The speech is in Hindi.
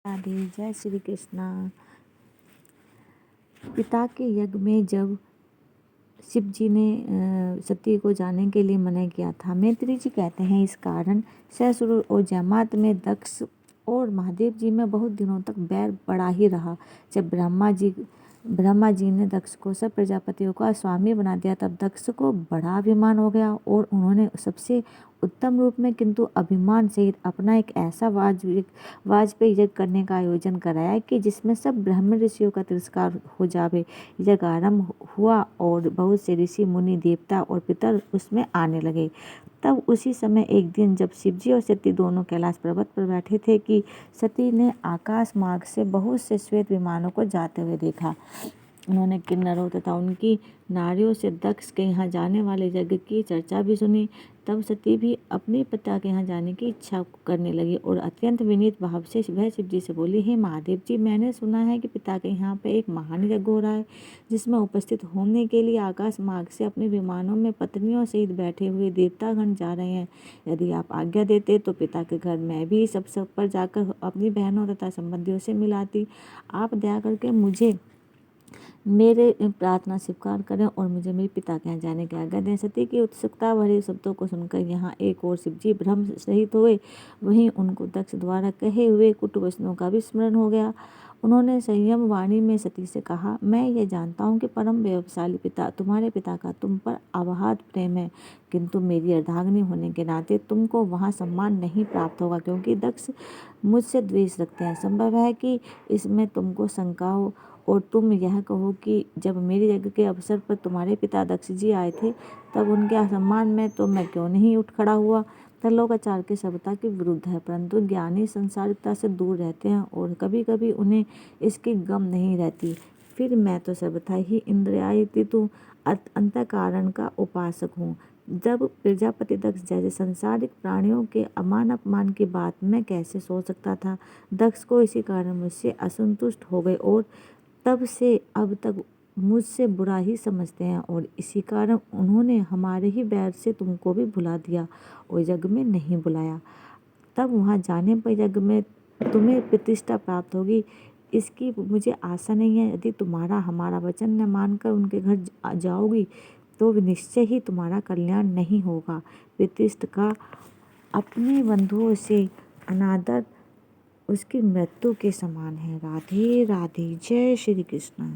राधे। जय श्री कृष्णा। पिता के यज्ञ में जब शिव जी ने सती को जाने के लिए मना किया था, मैत्री जी कहते हैं इस कारण ससुर और जमात में दक्ष और महादेव जी में बहुत दिनों तक बैर बढ़ा ही रहा। जब ब्रह्मा जी ने दक्ष को सब प्रजापतियों का स्वामी बना दिया, तब दक्ष को बड़ा अभिमान हो गया और उन्होंने सबसे उत्तम रूप में किंतु अभिमान सहित अपना एक ऐसा वाजपेयी यज्ञ करने का आयोजन कराया कि जिसमें सब ब्राह्मण ऋषियों का तिरस्कार हो जावे। यज्ञ आरंभ हुआ और बहुत से ऋषि मुनि देवता और पितर उसमें आने लगे। तब उसी समय एक दिन जब शिवजी और सती दोनों कैलाश पर्वत पर बैठे थे कि सती ने आकाश मार्ग से बहुत से श्वेत विमानों को जाते हुए देखा। उन्होंने किन्नरों तथा उनकी नारियों से दक्ष के यहाँ जाने वाले यज्ञ की चर्चा भी सुनी। तब सती भी अपने पिता के यहाँ जाने की इच्छा करने लगी और अत्यंत विनीत भाव से वह शिव जी से बोली, हे महादेव जी, मैंने सुना है कि पिता के यहाँ पे एक महान यज्ञ हो रहा है, जिसमें उपस्थित होने के लिए आकाश मार्ग से अपने विमानों में पत्नियों सहित बैठे हुए देवतागण जा रहे हैं। यदि आप आज्ञा देते तो पिता के घर मैं भी सब पर जाकर अपनी बहनों तथा संबंधियों से मिलाती। आप दया करके मुझे मेरे प्रार्थना स्वीकार करें और मुझे मेरे पिता के यहाँ जाने की आज्ञा दें। सती की उत्सुकता भरे शब्दों को सुनकर यहाँ एक और शिवजी भ्रम सहित हुए, वहीं उनको दक्ष द्वारा कहे हुए कुट वचनों का भी स्मरण हो गया। उन्होंने संयम वाणी में सती से कहा, मैं ये जानता हूँ कि परम वैभवशाली पिता तुम्हारे पिता का तुम पर अबाध प्रेम है, किंतु मेरी अर्धांगिनी होने के नाते तुमको वहाँ सम्मान नहीं प्राप्त होगा, क्योंकि दक्ष मुझसे द्वेष रखते हैं। संभव है कि इसमें तुमको शंका हो और तुम यह कहो कि जब मेरे यज्ञ के अवसर पर तुम्हारे पिता दक्ष जी आए थे, तब उनके असम्मान में तो मैं क्यों नहीं उठ खड़ा हुआ। त्रिलोकाचार की सभ्यता के विरुद्ध है, परंतु ज्ञानी संसारिकता से दूर रहते हैं और कभी कभी उन्हें इसकी गम नहीं रहती। फिर मैं तो सर्वथा ही इंद्रियातीत अंतःकरण का उपासक हूँ। जब प्रजापति दक्ष जैसे संसारिक प्राणियों के अमान अपमान की बात मैं कैसे सोच सकता था। दक्ष को इसी कारण मुझसे असंतुष्ट हो गए और तब से अब तक मुझसे बुरा ही समझते हैं और इसी कारण उन्होंने हमारे ही बैर से तुमको भी भुला दिया और यज्ञ में नहीं बुलाया। तब वहाँ जाने पर यज्ञ में तुम्हें प्रतिष्ठा प्राप्त होगी, इसकी मुझे आशा नहीं है। यदि तुम्हारा हमारा वचन न मानकर उनके घर जाओगी तो निश्चय ही तुम्हारा कल्याण नहीं होगा। प्रतिष्ठा का अपने बंधुओं से अनादर उसकी मृत्यु के समान है। राधे राधे। जय श्री कृष्ण।